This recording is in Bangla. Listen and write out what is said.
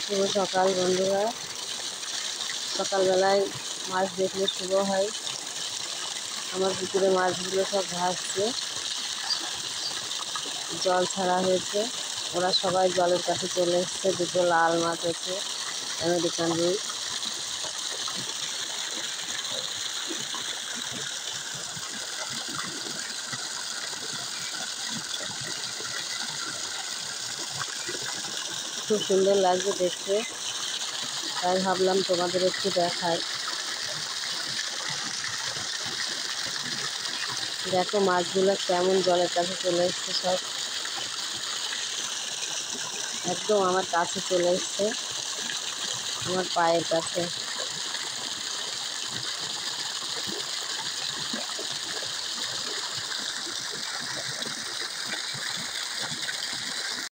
শুভ সকাল বন্ধুরা। সকালবেলায় মাছ দেখলে শুভ হয়। আমার পুকুরে মাছগুলো সব ভাসছে, জল ছাড়া হয়েছে। ওরা সবাই জলের কাছে চলে এসছে। দুটো লাল মাছ আছে, আমেরিকান রুই। খুব সুন্দর লাগছে দেখতে, তাই ভাবলাম তোমাদের একটু দেখাই। দেখো মাছগুলো কেমন জলের কাছে চলে এসছে, সব একদম আমার কাছে চলে এসছে, আমার পায়ের কাছে।